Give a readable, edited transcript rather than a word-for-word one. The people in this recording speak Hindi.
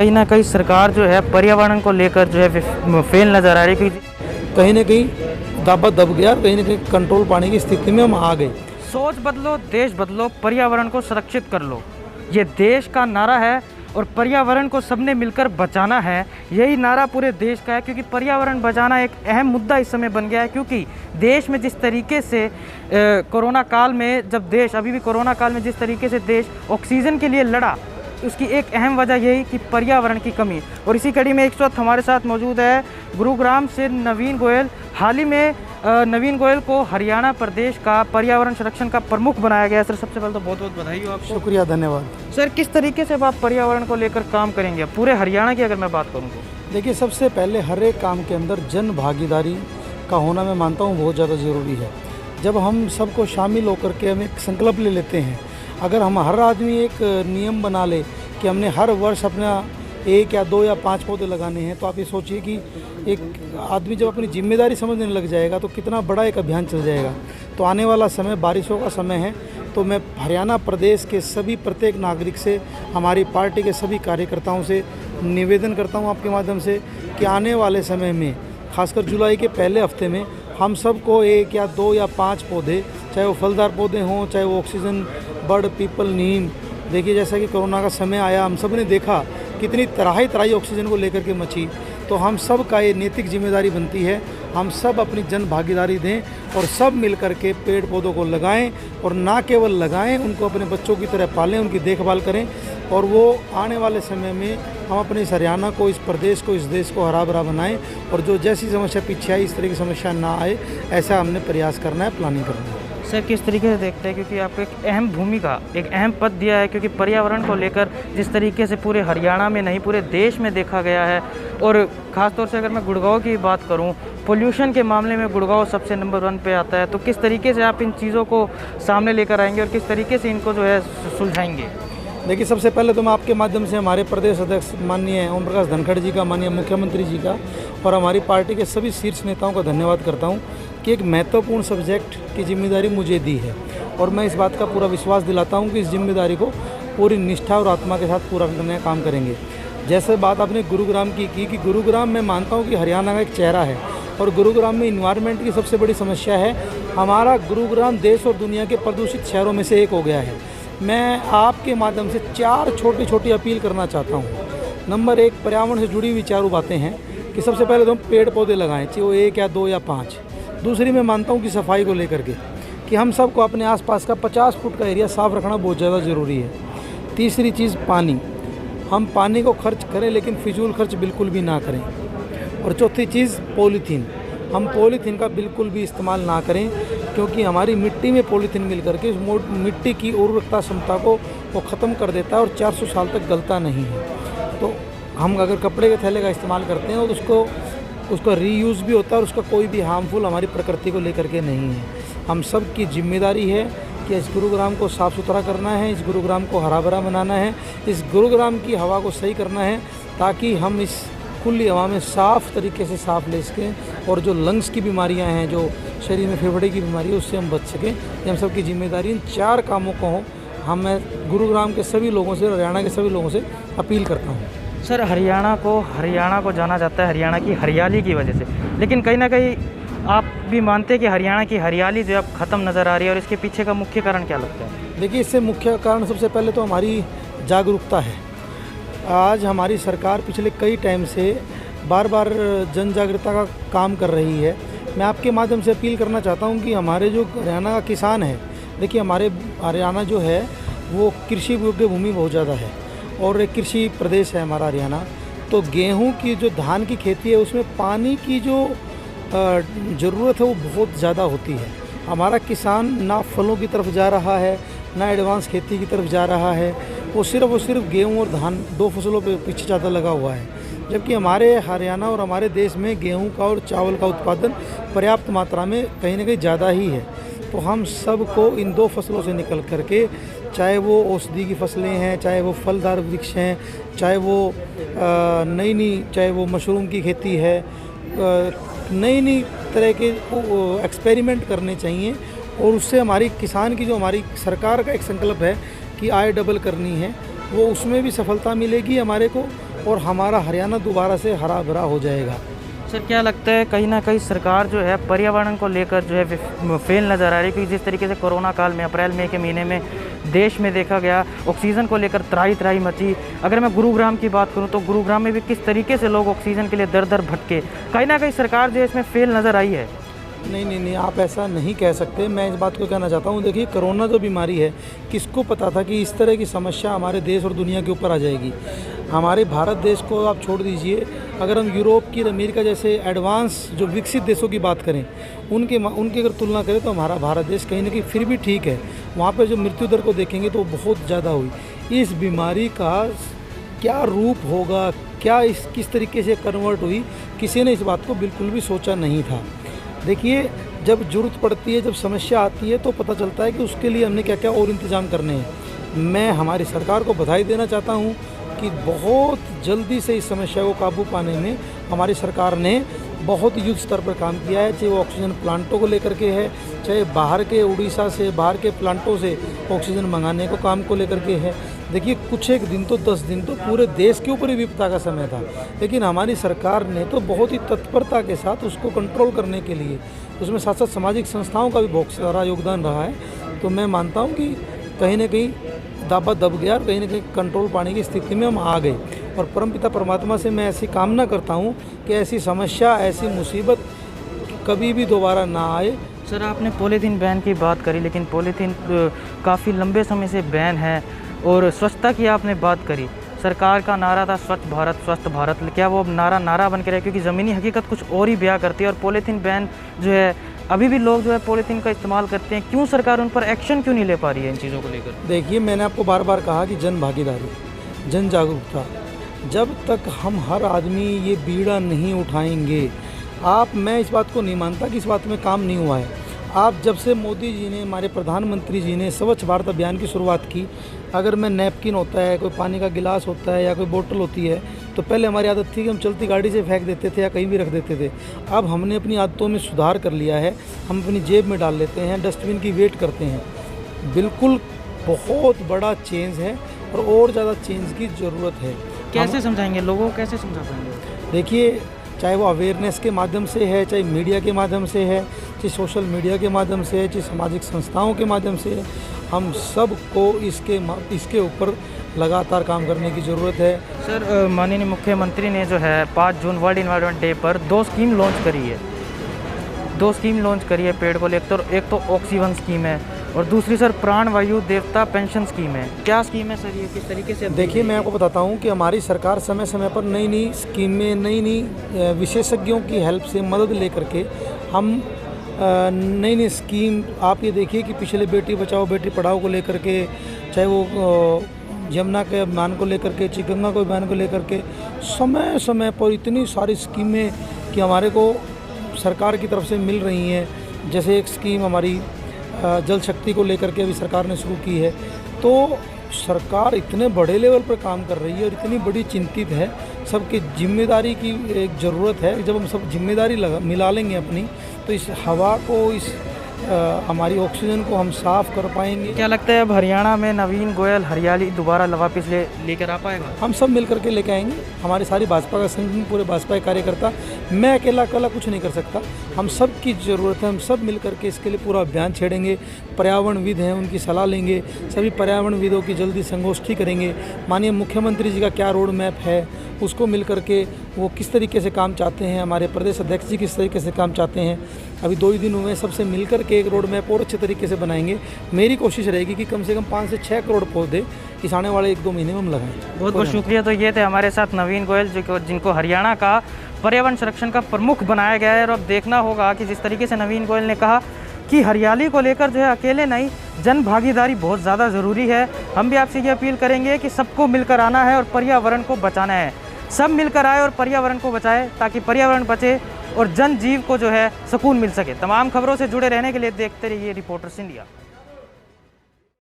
कहीं ना कहीं सरकार जो है पर्यावरण को लेकर जो है फेल नज़र आ रही है, क्योंकि कहीं ना कहीं दाबा दब गया और कहीं ना कहीं कंट्रोल पाने की स्थिति में हम आ गए। सोच बदलो, देश बदलो, पर्यावरण को सुरक्षित कर लो, ये देश का नारा है और पर्यावरण को सबने मिलकर बचाना है, यही नारा पूरे देश का है। क्योंकि पर्यावरण बचाना एक अहम मुद्दा इस समय बन गया है, क्योंकि देश में जिस तरीके से कोरोना काल में, जब देश अभी भी कोरोना काल में जिस तरीके से देश ऑक्सीजन के लिए लड़ा, उसकी एक अहम वजह यही कि पर्यावरण की कमी। और इसी कड़ी में इस वक्त हमारे साथ मौजूद है गुरुग्राम से नवीन गोयल। हाल ही में नवीन गोयल को हरियाणा प्रदेश का पर्यावरण संरक्षण का प्रमुख बनाया गया है। सर, सबसे पहले तो बहुत बहुत बधाई हो आपको। शुक्रिया, धन्यवाद। सर, किस तरीके से आप पर्यावरण को लेकर काम करेंगे पूरे हरियाणा की अगर मैं बात करूँ तो? देखिए, सबसे पहले हर एक काम के अंदर जन भागीदारी का होना मैं मानता हूँ बहुत ज़्यादा ज़रूरी है। जब हम सबको शामिल होकर के हम एक संकल्प ले लेते हैं, अगर हम हर आदमी एक नियम बना ले कि हमने हर वर्ष अपना 1 या 2 या 5 पौधे लगाने हैं, तो आप ये सोचिए कि एक आदमी जब अपनी जिम्मेदारी समझने लग जाएगा तो कितना बड़ा एक अभियान चल जाएगा। तो आने वाला समय बारिशों का समय है, तो मैं हरियाणा प्रदेश के सभी प्रत्येक नागरिक से, हमारी पार्टी के सभी कार्यकर्ताओं से निवेदन करता हूं आपके माध्यम से कि आने वाले समय में, खासकर जुलाई के पहले हफ्ते में, हम सबको 1 या 2 या 5 पौधे, चाहे वो फलदार पौधे हों, चाहे वो ऑक्सीजन, बड़, पीपल, नीम। देखिए, जैसा कि कोरोना का समय आया, हम सब ने देखा कितनी तराही ऑक्सीजन को लेकर के मची। तो हम सब का ये नैतिक जिम्मेदारी बनती है, हम सब अपनी जन भागीदारी दें और सब मिल कर के पेड़ पौधों को लगाएं, और ना केवल लगाएं, उनको अपने बच्चों की तरह पालें, उनकी देखभाल करें। और वो आने वाले समय में हम अपने इस हरियाणा को, इस प्रदेश को, इस देश को हरा भरा बनाएं, और जो जैसी समस्या पीछे आई, इस तरह की समस्या ना आए, ऐसा हमने प्रयास करना है, प्लानिंग करना है। सर, किस तरीके से देखते हैं, क्योंकि आपको एक अहम भूमिका, एक अहम पद दिया है, क्योंकि पर्यावरण को लेकर जिस तरीके से पूरे हरियाणा में नहीं पूरे देश में देखा गया है, और ख़ासतौर से अगर मैं गुड़गांव की बात करूं, पोल्यूशन के मामले में गुड़गांव सबसे नंबर 1 पे आता है। तो किस तरीके से आप इन चीज़ों को सामने लेकर आएंगे और किस तरीके से इनको जो है सुलझाएंगे? देखिए, सबसे पहले तो मैं आपके माध्यम से हमारे प्रदेश अध्यक्ष माननीय ओम प्रकाश धनखड़ जी का, माननीय मुख्यमंत्री जी का और हमारी पार्टी के सभी शीर्ष नेताओं का धन्यवाद करता हूं कि एक महत्वपूर्ण सब्जेक्ट की जिम्मेदारी मुझे दी है, और मैं इस बात का पूरा विश्वास दिलाता हूं कि इस जिम्मेदारी को पूरी निष्ठा और आत्मा के साथ पूरा करने का काम करेंगे। जैसे बात आपने गुरुग्राम की कि गुरुग्राम मैं मानता हूँ कि हरियाणा का एक चेहरा है, और गुरुग्राम में इन्वायरमेंट की सबसे बड़ी समस्या है। हमारा गुरुग्राम देश और दुनिया के प्रदूषित शहरों में से एक हो गया है। मैं आपके माध्यम से 4 छोटी छोटी अपील करना चाहता हूँ। नंबर 1, पर्यावरण से जुड़ी हुई 4 बातें हैं कि सबसे पहले तो हम पेड़ पौधे लगाएं, चाहे वो 1 या 2 या 5। दूसरी, मैं मानता हूँ कि सफाई को लेकर के कि हम सबको अपने आसपास का 50 फुट का एरिया साफ़ रखना बहुत ज़्यादा ज़रूरी है। तीसरी चीज़, पानी, हम पानी को खर्च करें लेकिन फिजूल खर्च बिल्कुल भी ना करें। और चौथी चीज़, पॉलीथीन, हम पॉलीथीन का बिल्कुल भी इस्तेमाल ना करें, क्योंकि हमारी मिट्टी में पॉलीथीन मिल करके उस मिट्टी की उर्वरकता क्षमता को वो ख़त्म कर देता है और 400 साल तक गलता नहीं है। तो हम अगर कपड़े के थैले का इस्तेमाल करते हैं तो उसका रीयूज़ भी होता है और उसका कोई भी हार्मफुल हमारी प्रकृति को लेकर के नहीं है। हम सब की जिम्मेदारी है कि इस गुरुग्राम को साफ़ सुथरा करना है, इस गुरुग्राम को हरा भरा बनाना है, इस गुरुग्राम की हवा को सही करना है, ताकि हम इस खुली हवा में साफ़ तरीके से सांस ले सकें, और जो लंग्स की बीमारियां हैं, जो शरीर में फेफड़े की बीमारी है, उससे हम बच सकें। ये हम सब की जिम्मेदारी इन 4 कामों को मैं गुरुग्राम के सभी लोगों से, हरियाणा के सभी लोगों से अपील करता हूँ। सर, हरियाणा को जाना जाता है हरियाणा की हरियाली की वजह से, लेकिन कहीं ना कहीं आप भी मानते हैं कि हरियाणा की हरियाली जो अब ख़त्म नज़र आ रही है, और इसके पीछे का मुख्य कारण क्या लगता है? देखिए, इससे मुख्य कारण सबसे पहले तो हमारी जागरूकता है। आज हमारी सरकार पिछले कई टाइम से बार बार जन जागरूकता का काम कर रही है। मैं आपके माध्यम से अपील करना चाहता हूं कि हमारे जो हरियाणा का किसान है, देखिए हमारे हरियाणा जो है वो कृषि योग्य भूमि बहुत ज़्यादा है और एक कृषि प्रदेश है हमारा हरियाणा। तो गेहूं की जो धान की खेती है उसमें पानी की जो ज़रूरत है वो बहुत ज़्यादा होती है। हमारा किसान ना फलों की तरफ जा रहा है, ना एडवांस खेती की तरफ जा रहा है, वो सिर्फ गेहूं और धान 2 फसलों पे पीछे ज़्यादा लगा हुआ है। जबकि हमारे हरियाणा और हमारे देश में गेहूं का और चावल का उत्पादन पर्याप्त मात्रा में कहीं ना कहीं ज़्यादा ही है। तो हम सब को इन 2 फसलों से निकल करके, चाहे वो औषधि की फसलें हैं, चाहे वो फलदार वृक्ष हैं, चाहे वो चाहे वो मशरूम की खेती है, नई तरह के एक्सपेरिमेंट करने चाहिए। और उससे हमारी किसान की जो हमारी सरकार का एक संकल्प है कि आय डबल करनी है, वो उसमें भी सफलता मिलेगी हमारे को। और हमारा हरियाणा दोबारा से हरा भरा हो जाएगा। सर क्या लगता है कहीं ना कहीं सरकार जो है पर्यावरण को लेकर जो है फेल नज़र आ रही है, क्योंकि जिस तरीके से कोरोना काल में अप्रैल मई के महीने में देश में देखा गया ऑक्सीजन को लेकर त्राही त्राही मची। अगर मैं गुरुग्राम की बात करूं तो गुरुग्राम में भी किस तरीके से लोग ऑक्सीजन के लिए दर दर भटके, कहीं ना कहीं सरकार जो है इसमें फेल नज़र आई है। नहीं, आप ऐसा नहीं कह सकते। मैं इस बात को कहना चाहता हूँ, देखिए कोरोना जो बीमारी है, किसको पता था कि इस तरह की समस्या हमारे देश और दुनिया के ऊपर आ जाएगी। हमारे भारत देश को आप छोड़ दीजिए, अगर हम यूरोप की, अमेरिका जैसे एडवांस जो विकसित देशों की बात करें, उनकी अगर तुलना करें तो हमारा भारत देश कहीं ना कहीं फिर भी ठीक है। वहाँ पर जो मृत्यु दर को देखेंगे तो बहुत ज़्यादा हुई। इस बीमारी का क्या रूप होगा, क्या किस तरीके से कन्वर्ट हुई, किसी ने इस बात को बिल्कुल भी सोचा नहीं था। देखिए, जब ज़रूरत पड़ती है, जब समस्या आती है तो पता चलता है कि उसके लिए हमने क्या क्या और इंतज़ाम करने हैं। मैं हमारी सरकार को बधाई देना चाहता हूँ कि बहुत जल्दी से इस समस्या को काबू पाने में हमारी सरकार ने बहुत युद्ध स्तर पर काम किया है। चाहे वो ऑक्सीजन प्लांटों को लेकर के है, चाहे बाहर के उड़ीसा से, बाहर के प्लांटों से ऑक्सीजन मंगाने को काम को लेकर के है। देखिए, कुछ एक दिन तो 10 दिन तो पूरे देश के ऊपर ही विपदा का समय था, लेकिन हमारी सरकार ने तो बहुत ही तत्परता के साथ उसको कंट्रोल करने के लिए, उसमें साथ साथ सामाजिक संस्थाओं का भी बहुत सारा योगदान रहा है। तो मैं मानता हूँ कि कहीं ना कहीं दावा दब गया और कहीं ना कहीं कंट्रोल पाने की स्थिति में हम आ गए। और परमपिता परमात्मा से मैं ऐसी कामना करता हूँ कि ऐसी समस्या, ऐसी मुसीबत कभी भी दोबारा ना आए। सर आपने पॉलीथीन बैन की बात करी, लेकिन पॉलीथीन काफ़ी लंबे समय से बैन है। और स्वच्छता की आपने बात करी, सरकार का नारा था स्वच्छ भारत स्वस्थ भारत, क्या वो अब नारा बन के रहा है? क्योंकि ज़मीनी हकीकत कुछ और ही बयां करती है। और पॉलीथीन बैन जो है, अभी भी लोग जो है पॉलीथीन का इस्तेमाल करते हैं, क्यों सरकार उन पर एक्शन क्यों नहीं ले पा रही है इन चीज़ों को लेकर? देखिए, मैंने आपको बार बार कहा कि जन भागीदारी, जन जागरूकता, जब तक हम हर आदमी ये बीड़ा नहीं उठाएंगे, मैं इस बात को नहीं मानता कि इस बात में काम नहीं हुआ है। आप जब से मोदी जी ने, हमारे प्रधानमंत्री जी ने स्वच्छ भारत अभियान की शुरुआत की, अगर मैं नैपकिन होता है, कोई पानी का गिलास होता है या कोई बोतल होती है, तो पहले हमारी आदत थी कि हम चलती गाड़ी से फेंक देते थे या कहीं भी रख देते थे। अब हमने अपनी आदतों में सुधार कर लिया है, हम अपनी जेब में डाल लेते हैं, डस्टबिन की वेट करते हैं। बिल्कुल बहुत बड़ा चेंज है और ज़्यादा चेंज की ज़रूरत है। कैसे समझाएंगे लोगों को, कैसे समझा पाएंगे? देखिए, चाहे वो अवेयरनेस के माध्यम से है, चाहे मीडिया के माध्यम से है, चाहे सोशल मीडिया के माध्यम से है, चाहे सामाजिक संस्थाओं के माध्यम से है, हम सबको इसके ऊपर लगातार काम करने की ज़रूरत है। सर माननीय मुख्यमंत्री ने जो है 5 जून वर्ल्ड इन्वायरमेंट डे पर 2 स्कीम लॉन्च करी है। 2 स्कीम लॉन्च करी है पेड़ को लेकर। एक तो ऑक्सीवन स्कीम है और दूसरी सर प्राण वायु देवता पेंशन स्कीम है। क्या स्कीम है सर ये, किस तरीके से? देखिए, मैं आपको बताता हूँ कि हमारी सरकार समय समय पर नई नई स्कीमें, नई नई विशेषज्ञों की हेल्प से मदद लेकर के हम नई नई स्कीम, आप ये देखिए कि पिछले बेटी बचाओ बेटी पढ़ाओ को लेकर के, चाहे वो यमुना के अभियान को लेकर के, चिकगंगा को अभियान को लेकर के, समय समय पर इतनी सारी स्कीमें कि हमारे को सरकार की तरफ से मिल रही हैं। जैसे एक स्कीम हमारी जल शक्ति को लेकर के अभी सरकार ने शुरू की है। तो सरकार इतने बड़े लेवल पर काम कर रही है और इतनी बड़ी चिंतित है। सबकी जिम्मेदारी की एक ज़रूरत है। जब हम सब जिम्मेदारी मिला लेंगे अपनी, तो इस हवा को, इस हमारी ऑक्सीजन को हम साफ़ कर पाएंगे। क्या लगता है अब हरियाणा में नवीन गोयल हरियाली दोबारा वापस लेकर आ पाएगा? हम सब मिल करके लेके आएंगे। हमारी सारी भाजपा का संगठन, पूरे भाजपा के कार्यकर्ता, मैं अकेला कुछ नहीं कर सकता। हम सब की ज़रूरत है, हम सब मिल करके इसके लिए पूरा अभियान छेड़ेंगे। पर्यावरणविद हैं, उनकी सलाह लेंगे, सभी पर्यावरणविदों की जल्दी संगोष्ठी करेंगे। माननीय मुख्यमंत्री जी का क्या रोड मैप है, उसको मिल करके वो किस तरीके से काम चाहते हैं, हमारे प्रदेश अध्यक्ष जी किस तरीके से काम चाहते हैं। अभी 2 ही दिन हुए, सबसे मिलकर के एक रोड मैप और अच्छे तरीके से बनाएंगे। मेरी कोशिश रहेगी कि कम से कम 5 से 6 करोड़ पौधे इस आने वाले 1-2 महीने में हम लगाएं। बहुत बहुत शुक्रिया। तो ये थे हमारे साथ नवीन गोयल, जिनको हरियाणा का पर्यावरण संरक्षण का प्रमुख बनाया गया है। और अब देखना होगा कि जिस तरीके से नवीन गोयल ने कहा कि हरियाली को लेकर जो है अकेले नहीं, जन भागीदारी बहुत ज़्यादा ज़रूरी है। हम भी आपसे ये अपील करेंगे कि सबको मिलकर आना है और पर्यावरण को बचाना है। सब मिलकर आए और पर्यावरण को बचाए, ताकि पर्यावरण बचे और जन जीव को जो है सुकून मिल सके। तमाम खबरों से जुड़े रहने के लिए देखते रहिए रिपोर्टर्स इंडिया।